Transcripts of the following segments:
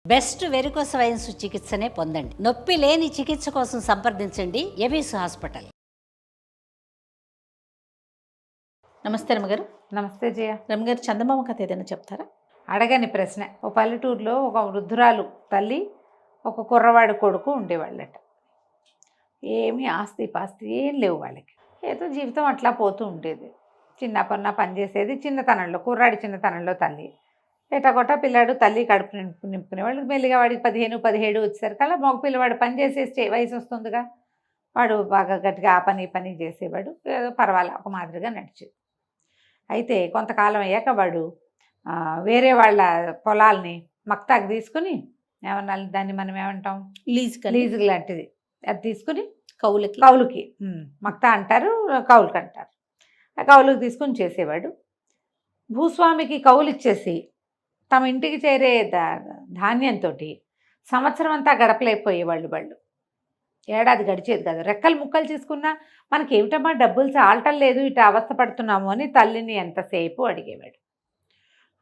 Best varicose veins చికిత్సనే పొందండి. నొప్పి లేని చికిత్స కోసం సంప్రదించండి ఎబిస్ హాస్పిటల్. నమస్తే రమ్మగారు. నమస్తే జయ. రమ్మగారు, చందమామ కథ ఏదైనా చెప్తారా? అడగని ప్రశ్న. ఒక పల్లెటూరులో ఒక వృద్ధురాలు తల్లి, ఒక కుర్రవాడి కొడుకు ఉండేవాళ్ళట. ఏమీ ఆస్తి పాస్తి ఏం లేవు వాళ్ళకి. ఏదో జీవితం అట్లా పోతూ ఉండేది. చిన్న పనిచేసేది. చిన్నతనంలో కుర్రాడి చిన్నతనంలో తల్లి ఎటకొట్ట పిల్లాడు తల్లి కడుపు నింపుకునేవాళ్ళు. మెల్లిగా వాడికి 15-17 వచ్చేసరికి అలా మగ పిల్లవాడు పని చేసే వయసు వస్తుందిగా. వాడు బాగా గట్టిగా ఆ పని చేసేవాడు. ఏదో పర్వాలే ఒక మాదిరిగా నడిచేది. అయితే కొంతకాలం అయ్యాక వాడు వేరే వాళ్ళ పొలాల్ని మక్తాకి తీసుకుని, ఏమన్నా దాన్ని మనం ఏమంటాం, లీజు లాంటిది, అది తీసుకుని కౌలుకి మక్తా అంటారు, కౌలుకి అంటారు. ఆ కౌలుకి తీసుకుని చేసేవాడు. భూస్వామికి కౌలు ఇచ్చేసి తమ ఇంటికి చేరే ధాన్యంతో సంవత్సరం అంతా గడపలేకపోయేవాళ్ళు. ఏడాది గడిచేది కాదు. రెక్కలు ముక్కలు తీసుకున్నా మనకేమిటమ్మా డబ్బులు చాలటం లేదు, ఇటు అవస్థ పడుతున్నాము అని తల్లిని ఎంతసేపు అడిగేవాడు.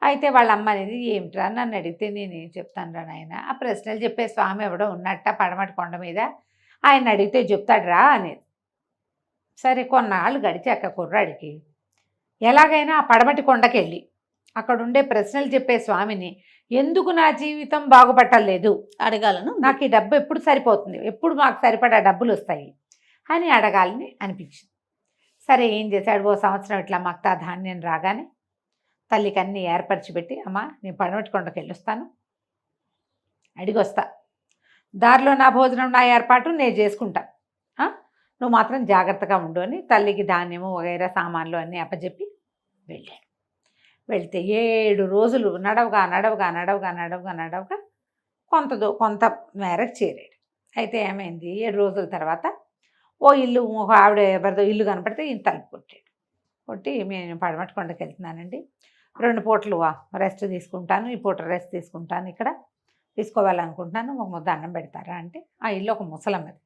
అయితే వాళ్ళ అమ్మ అనేది, ఏమిట్రా నన్ను అడిగితే నేనేం చెప్తాను రా నాయన, ఆ ప్రశ్నలు చెప్పే స్వామి ఎవడో ఉన్నట్ట పడమటి కొండ మీద, ఆయన అడిగితే చెప్తాడు రా అనేది. సరే కొన్నాళ్ళు గడిచాక కుర్రాడికి ఎలాగైనా ఆ పడమటి కొండకి వెళ్ళి అక్కడుండే ప్రశ్నలు చెప్పే స్వామిని, ఎందుకు నా జీవితం బాగుపట్టలేదు అడగాలను, నాకు ఈ డబ్బు ఎప్పుడు సరిపోతుంది, ఎప్పుడు మాకు సరిపడా డబ్బులు వస్తాయి అని అడగాలని అనిపించింది. సరే ఏం చేశాడు, ఓ సంవత్సరం ఇట్లా మక్తా ధాన్యం రాగానే తల్లికి అన్నీ ఏర్పరిచి పెట్టి, అమ్మ నేను పడమటి కొండకి వెళ్ళొస్తాను, అడిగొస్తా, దారిలో నా భోజనం నా ఏర్పాటు నేను చేసుకుంటా, నువ్వు మాత్రం జాగ్రత్తగా ఉండు అని తల్లికి ధాన్యము వగైరా సామాన్లు అన్నీ అప్పచెప్పి వెళ్ళాడు. వెళ్తే 7 రోజులు నడవగా కొంత మేరకు చేరాడు. అయితే ఏమైంది, 7 రోజుల తర్వాత ఓ ఇల్లు, ఒక ఆవిడ ఎవరిదో ఇల్లు కనపడితే ఈయన తలుపు కొట్టి నేను పడమటి కొండకి వెళ్తున్నానండి, 2 పూటలు రెస్ట్ తీసుకుంటాను, ఈ పూట రెస్ట్ తీసుకుంటాను, ఇక్కడ తీసుకోవాలనుకుంటున్నాను, ఒక ముద్ద అన్నం పెడతారా అంటే, ఆ ఇల్లు ఒక ముసలమ్మది.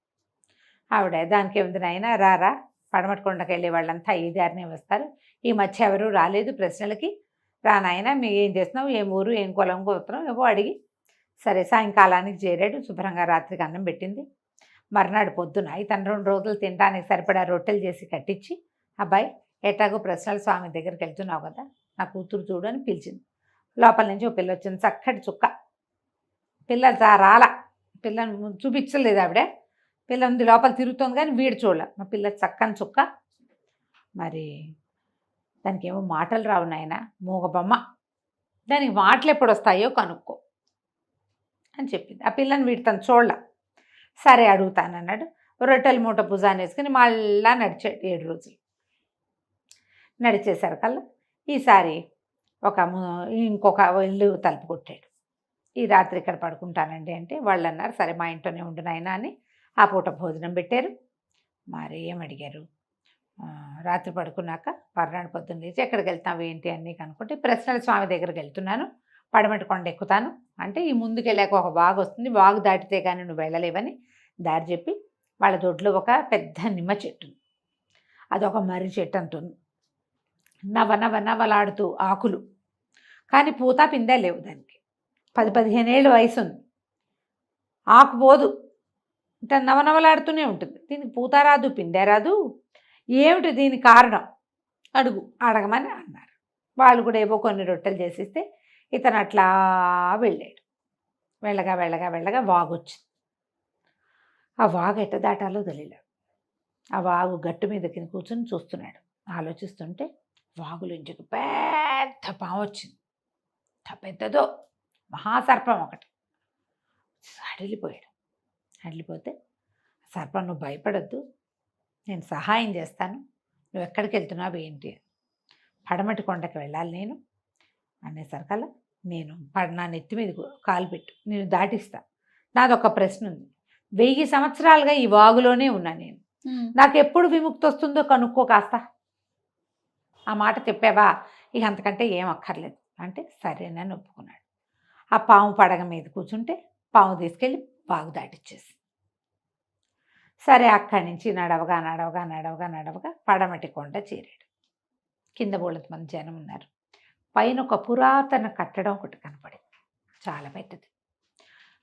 ఆవిడ, దానికి ఏముంది నాయనా, రారా, పడమటి కొండకి వెళ్ళే వాళ్ళంతా ఈ దారినే వస్తారు, ఈ మధ్య ఎవరు రాలేదు ప్రశ్నలకి, రా నాయన, మీ ఏం చేస్తున్నావు, ఏం ఊరు, ఏం కులం గోత్రం ఏవో అడిగి. సరే సాయంకాలానికి చేరాడు. శుభ్రంగా రాత్రికి అన్నం పెట్టింది. మర్నాడు పొద్దున ఇతను 2 రోజులు తినడానికి సరిపడా రొట్టెలు చేసి కట్టించి, అబ్బాయి ఎట్లాగో ప్రశ్నల స్వామి దగ్గరికి వెళ్తున్నావు కదా, నా కూతురు చూడు అని పిలిచింది. లోపల నుంచి ఒక పిల్ల వచ్చింది, చక్కటి చుక్క. పిల్ల రాల, పిల్లని చూపించలేదు ఆవిడ. పిల్ల ఉంది లోపల తిరుగుతుంది కానీ వీడు చూడాల. మా పిల్ల చక్కని చుక్క. మరి దానికి ఏమో మాటలు రావు నాయన, మూగబొమ్మ, దానికి మాటలు ఎప్పుడు వస్తాయో కనుక్కో అని చెప్పింది. ఆ పిల్లని వీడు తను చూడాల. సరే అడుగుతానన్నాడు. రొట్టెల మూట భుజాన్ని వేసుకుని మళ్ళా నడిచాడు 7 రోజులు. నడిచేసరికల్లా ఈసారి ఇంకొక ఇల్లు తలుపు కొట్టాడు. ఈ రాత్రి ఇక్కడ పడుకుంటానండి అంటే వాళ్ళు అన్నారు, సరే మా ఇంట్లోనే ఉండు నాయనా అని ఆ పూట భోజనం పెట్టారు. మరి ఏమడిగారు, రాత్రి పడుకున్నాక పర్నాడు పొద్దున్న లేచి ఎక్కడికి వెళ్తావు ఏంటి అన్నీ కనుక్కుంటే, ప్రశ్నల స్వామి దగ్గరికి వెళ్తున్నాను, పడమటి కొండ ఎక్కుతాను అంటే, ఈ ముందుకు వెళ్ళాక ఒక వాగు వస్తుంది, వాగు దాటితే కానీ నువ్వు వెళ్ళలేవని దారి చెప్పి, వాళ్ళ దొడ్లో ఒక పెద్ద నిమ్మ చెట్టు ఉంది, అదొక మర్రి చెట్టు అంటుంది, నవలాడుతూ ఆకులు, కానీ పూత పిందే లేవు, దానికి 10-15 ఏళ్ళు వయసు ఉంది, ఆకు పోదు, అంటే నవలాడుతూనే ఉంటుంది, దీనికి పూత రాదు పిందే రాదు, ఏమిటి దీని కారణం అడగమని అన్నారు. వాళ్ళు కూడా ఏవో కొన్ని రొట్టెలు చేసిస్తే ఇతను అట్లా వెళ్ళాడు. వెళ్ళగా వాగు వచ్చింది. ఆ వాగు ఎట్ట దాటాలో తెలియలేదు. ఆ వాగు గట్టు మీద కింద కూర్చొని చూస్తున్నాడు. ఆలోచిస్తుంటే వాగులోంచి పెద్ద పాము వచ్చింది. పెద్దదో మహాసర్పం ఒకటి. అడిలిపోతే, సర్పం నువ్వు భయపడద్దు, నేను సహాయం చేస్తాను, నువ్వు ఎక్కడికి వెళ్తున్నావు ఏంటి, పడమటి కొండకి వెళ్ళాలి నేను అనేసరికల్లా, నేను నా నెత్తి మీద కాలు పెట్టు, నేను దాటిస్తా, నాదొక ప్రశ్న ఉంది, 1000 సంవత్సరాలుగా ఈ వాగులోనే ఉన్నా నేను, నాకు ఎప్పుడు విముక్తి వస్తుందో కనుక్కో కాస్త, ఆ మాట చెప్పావా, ఇక అంతకంటే ఏం అక్కర్లేదు అంటే సరేనని ఒప్పుకున్నాడు. ఆ పాము పడగ మీద కూర్చుంటే పాము తీసుకెళ్ళి వాగు దాటిచ్చేసి, సరే అక్కడి నుంచి నడవగా పడమటి కొండ చేరాడు. కింద బోళ్ళంత మంది జనం ఉన్నారు. పైన ఒక పురాతన కట్టడం ఒకటి కనపడింది, చాలా పెద్దది.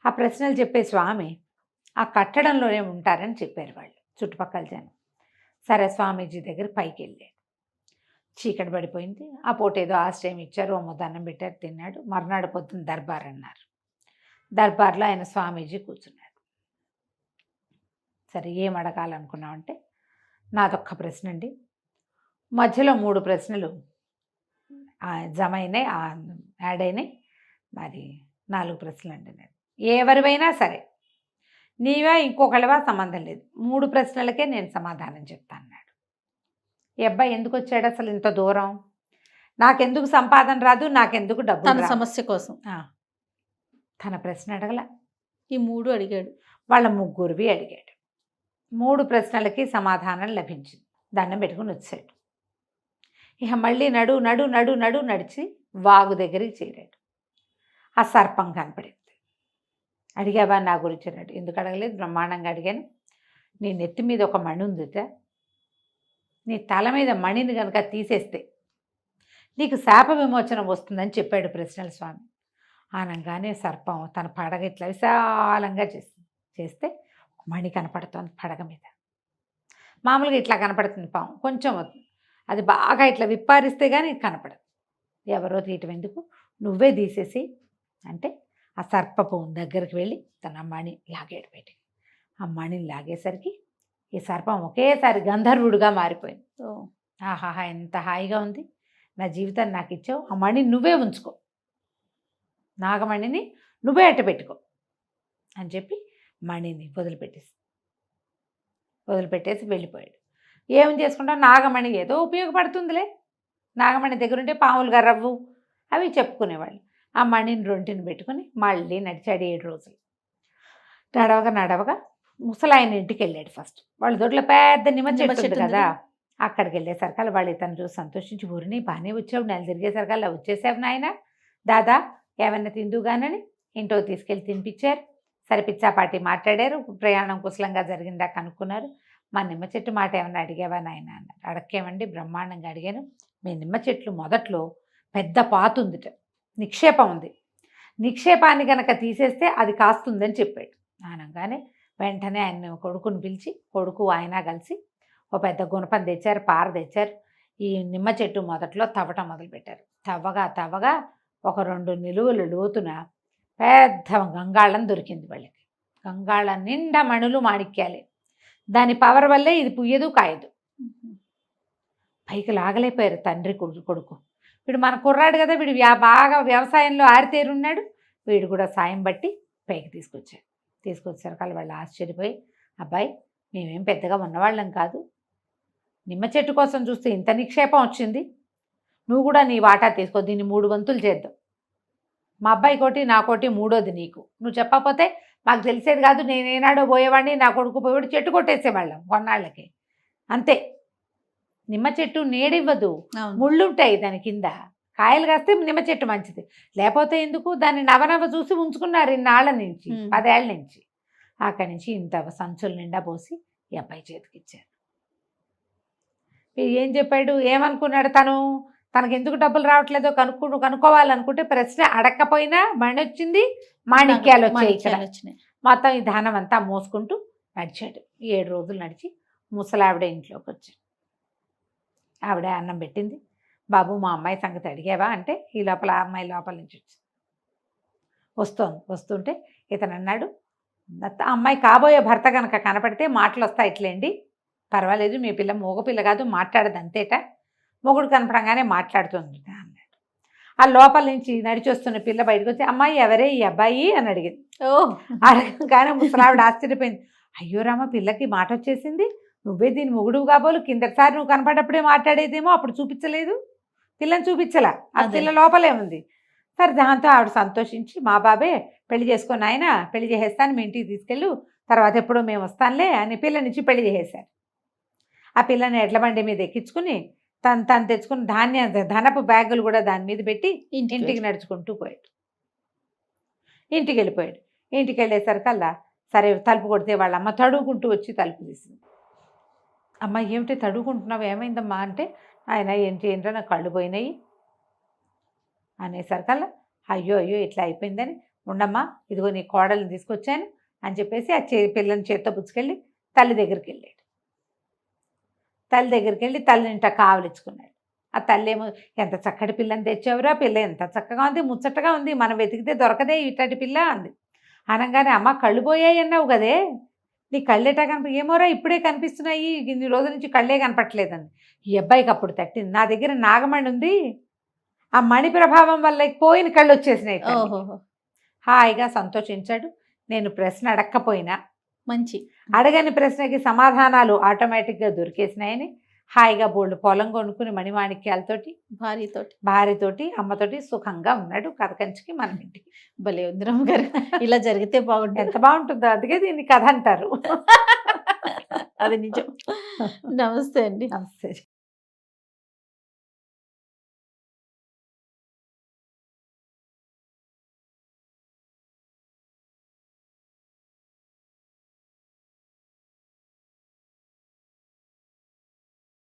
ఆ ప్రశ్నలు చెప్పే స్వామి ఆ కట్టడంలోనే ఉంటారని చెప్పారు వాళ్ళు చుట్టుపక్కల జనం. సరే స్వామీజీ దగ్గర పైకి వెళ్ళాడు. చీకటి పడిపోయింది. ఆ పూట ఏదో ఆశ్రయం ఇచ్చారు, ఓ ముద్ద అన్నం పెట్టారు, తిన్నాడు. మర్నాడు పొద్దున్న దర్బార్ అన్నారు. దర్బార్లో ఆయన స్వామీజీ కూర్చున్నారు. సరే ఏం అడగాలనుకున్నామంటే, నాదొక్క ప్రశ్న అండి, మధ్యలో 3 ప్రశ్నలు జమ అయినాయి, యాడ్ అయినాయి, మరి 4 ప్రశ్నలు అండి. నేను ఎవరివైనా సరే, నీవా ఇంకొకళ్ళవా సంబంధం లేదు, 3 ప్రశ్నలకే నేను సమాధానం చెప్తాను అన్నాడు. ఈ అబ్బాయి ఎందుకు వచ్చాడు అసలు ఇంత దూరం? నాకెందుకు సంపాదన రాదు, నాకెందుకు డబ్బు తన సమస్య కోసం తన ప్రశ్న అడగల, ఈ 3 అడిగాడు. వాళ్ళ ముగ్గురివి అడిగాడు. 3 ప్రశ్నలకి సమాధానం లభించింది. దండం పెట్టుకుని వచ్చాడు. ఇక మళ్ళీ నడు నడు నడు నడు నడిచి వాగు దగ్గరికి చేరాడు. ఆ సర్పం కనపడింది. అడిగావా నా గురించి అన్నాడు. ఎందుకు అడగలేదు, బ్రహ్మాండంగా అడిగాను. నీ నెత్తి మీద ఒక మణి ఉందిట, నీ తల మీద మణిని కనుక తీసేస్తే నీకు శాప విమోచనం వస్తుందని చెప్పాడు ప్రశ్నల స్వామి. ఆనంగానే సర్పం తన పడగ ఇట్లా విశాలంగా చేస్తే మణి కనపడుతోంది పడగ మీద. మామూలుగా ఇట్లా కనపడుతుంది పాము, కొంచెం అది బాగా ఇట్లా విప్పారిస్తే కానీ కనపడదు. ఎవరో తీయటం ఎందుకు, నువ్వే తీసేసి అంటే ఆ సర్పపు దగ్గరికి వెళ్ళి తన మణి లాగాడు పెట్టి. ఆ మణిని లాగేసరికి ఈ సర్పం ఒకేసారి గంధర్వుడిగా మారిపోయింది. ఆహాహా ఎంత హాయిగా ఉంది, నా జీవితాన్ని నాకు ఇచ్చావు, ఆ మణిని నువ్వే ఉంచుకో, నాగమణిని నువ్వే అట్ట పెట్టుకో అని చెప్పి మణిని వదిలిపెట్టేసి వెళ్ళిపోయాడు. ఏం చేసుకుంటావు, నాగమణి ఏదో ఉపయోగపడుతుందిలే, నాగమణి దగ్గర ఉంటే పాములు గర్రవ్వు అవి చెప్పుకునేవాళ్ళు. ఆ మణిని 2 పెట్టుకుని మళ్ళీ నడిచాడు 7 రోజులు. నడవగా ముసలాయన ఇంటికి వెళ్ళాడు. ఫస్ట్ వాళ్ళ దొడ్లో పెద్ద నిమ్మ చెట్టు ఉంది కదా, అక్కడికి వెళ్ళేసరికల్లా వాళ్ళు ఇతను చూసి సంతోషించి, ఊరిని బాగానే వచ్చావు, నెల తిరిగేసరికల్లా వచ్చేసావు నాయన, దాదా ఏమన్నా తిందుగానని ఇంట్లో తీసుకెళ్ళి తినిపించారు. సరే పిచ్చాపాటి మాట్లాడారు, ప్రయాణం కుశలంగా జరిగిందా కనుక్కున్నారు. మా నిమ్మ చెట్టు మాట ఏమన్నా అడిగావా నాయన అన్నారు. అడక్కేమండి, బ్రహ్మాండంగా అడిగాను. మీ నిమ్మ చెట్లు మొదట్లో పెద్ద పాతు ఉందిట, నిక్షేపం ఉంది, నిక్షేపాన్ని కనుక తీసేస్తే అది కాస్తుందని చెప్పాడు. అనగానే వెంటనే ఆయన కొడుకుని పిలిచి, కొడుకు ఆయన కలిసి ఒక పెద్ద గుణపం తెచ్చారు, పార తెచ్చారు. ఈ నిమ్మ చెట్టు మొదట్లో తవ్వటం మొదలుపెట్టారు. తవ్వగా ఒక 2 నిలువల లోతున పెద్ద గంగాళం దొరికింది వాళ్ళకి. గంగాళం నిండా మణులు మాణిక్యాలే. దాని పవర్ వల్లే ఇది పుయ్యదు కాయదు. పైకి లాగలేకపోయారు తండ్రి కొడుకు. వీడు మన కుర్రాడు కదా, వీడు బాగా వ్యవసాయంలో ఆరితేరున్నాడు, వీడు కూడా సాయం బట్టి పైకి తీసుకొచ్చారు. వాళ్ళు ఆశ్చర్యపోయి, అబ్బాయి మేమేం పెద్దగా ఉన్నవాళ్ళం కాదు, నిమ్మ చెట్టు కోసం చూస్తే ఇంత నిక్షేపం వచ్చింది, నువ్వు కూడా నీ వాటా తీసుకో, దీన్ని 3 వంతులు చేద్దాం, మా అబ్బాయి కోటి నా కోటి 3వది నీకు, నువ్వు చెప్పకపోతే మాకు తెలిసేది కాదు, నేనేనాడో పోయేవాడిని, నా కొడుకు పోయేవాడు, చెట్టు కొట్టేసేవాళ్ళం కొన్నాళ్ళకి అంతే. నిమ్మ చెట్టు నీడివ్వదు, ముళ్ళుంటాయి దాని కింద, కాయలు కాస్తే నిమ్మ చెట్టు మంచిది, లేకపోతే ఎందుకు, దాన్ని నవనవ చూసి ఉంచుకున్నారు ఇన్నాళ్ళ నుంచి, 10 ఏళ్ళ నుంచి. అక్కడి నుంచి ఇంత సంచుల నిండా పోసి ఈ అబ్బాయి చేతికిచ్చారు. ఏం చెప్పాడు, ఏమనుకున్నాడు, తనకు ఎందుకు డబ్బులు రావట్లేదో కనుక్కోవాలనుకుంటే ప్రశ్న అడక్కపోయినా మణి వచ్చింది, మాణిక్యాలు వచ్చాయి. మొత్తం ఈ ధనం అంతా మోసుకుంటూ నడిచాడు. 7 రోజులు నడిచి ముసలావిడ ఇంట్లోకి వచ్చాడు. ఆవిడ అన్నం పెట్టింది. బాబు మా అమ్మాయి సంగతి అడిగావా అంటే, ఈ లోపల ఆ అమ్మాయి లోపల నుంచి వస్తుంటే ఇతను అన్నాడు, అమ్మాయి కాబోయే భర్త కనుక కనపడితే మాటలు వస్తాయి ఇట్లేండి, పర్వాలేదు, మీ పిల్ల మగపిల్ల కాదు, మాట్లాడదు అంతేట, మొగుడు కనపడంగానే మాట్లాడుతుంది అన్నాడు. ఆ లోపల నుంచి నడిచి వస్తున్న పిల్ల బయటకు వచ్చి, అమ్మాయి ఎవరే ఈ అబ్బాయి అని అడిగింది. అడగగానే ముసలావిడ ఆశ్చర్యపోయింది. అయ్యో రామ, పిల్లకి మాట వచ్చేసింది, నువ్వే దీని మొగుడు కాబోలు, కిందటిసారి నువ్వు కనపడప్పుడే మాట్లాడేదేమో, అప్పుడు చూపించలేదు, పిల్లని చూపించలా, ఆ పిల్ల లోపలే ఉంది. సరే దాంతో ఆవిడ సంతోషించి, మా బాబే పెళ్లి చేసుకొని ఆయన పెళ్లి చేసేస్తాను, మీ ఇంటికి తీసుకెళ్ళు, తర్వాత ఎప్పుడో మేము వస్తానులే అని పిల్లనిచ్చి పెళ్లి చేసేశారు. ఆ పిల్లని ఎడ్ల బండి మీద ఎక్కించుకుని తను తెచ్చుకున్న ధనపు బ్యాగులు కూడా దాని మీద పెట్టి ఇంటికి నడుచుకుంటూ పోయాడు. ఇంటికి వెళ్ళిపోయాడు. ఇంటికి వెళ్ళేసరికల్లా సరే తలుపు కొడితే వాళ్ళ అమ్మ తడుగుకుంటూ వచ్చి తలుపు తీసింది. అమ్మ ఏమిటి తడుగుకుంటున్నావు, ఏమైందమ్మా అంటే, ఆయన ఏంటో నాకు కళ్ళు పోయినాయి అనేసరికల్లా, అయ్యో ఇట్లా అయిపోయిందని ఉండమ్మా, ఇదిగో నీ కోడల్ని తీసుకొచ్చాను అని చెప్పేసి ఆ పిల్లని చేత్తో పుచ్చుకెళ్ళి తల్లి దగ్గరికి వెళ్ళాడు. తల్లి దగ్గరికి వెళ్ళి తల్లినింట కావలించుకున్నాడు. ఆ తల్లి ఏమో, ఎంత చక్కటి పిల్లని తెచ్చావురా, పిల్ల ఎంత చక్కగా ఉంది, ముచ్చటగా ఉంది, మనం వెతికితే దొరకదే ఇట్లాంటి పిల్ల అంది. అనగానే అమ్మ కళ్ళు పోయాయి అన్నావు కదే, నీ కళ్ళేటా ఏమోరా ఇప్పుడే కనిపిస్తున్నాయి, ఇన్ని రోజుల నుంచి కళ్ళే కనపట్లేదండి. ఈ అబ్బాయికి అప్పుడు తట్టింది, నా దగ్గర నాగమణి ఉంది, ఆ మణి ప్రభావం వల్ల పోయిన కళ్ళు వచ్చేసినాయి. ఓహో, హాయిగా సంతోషించాడు. నేను ప్రశ్న అడక్కపోయినా మంచి. అడగని ప్రశ్నకి సమాధానాలు ఆటోమేటిక్గా దొరికేసినాయని హాయిగా బోల్డ్ పొలం కొనుక్కుని మణిమాణిక్యాలతోటి భార్యతోటి అమ్మతోటి సుఖంగా ఉన్నాడు. కథ కంచికి మన ఇంటికి. భలే ఉంది రమ్మగారు, ఇలా జరిగితే బాగుంటుంది. ఎంత బాగుంటుందో, అందుకే దీన్ని కథ అంటారు. అది నిజం. నమస్తే అండి. నమస్తే.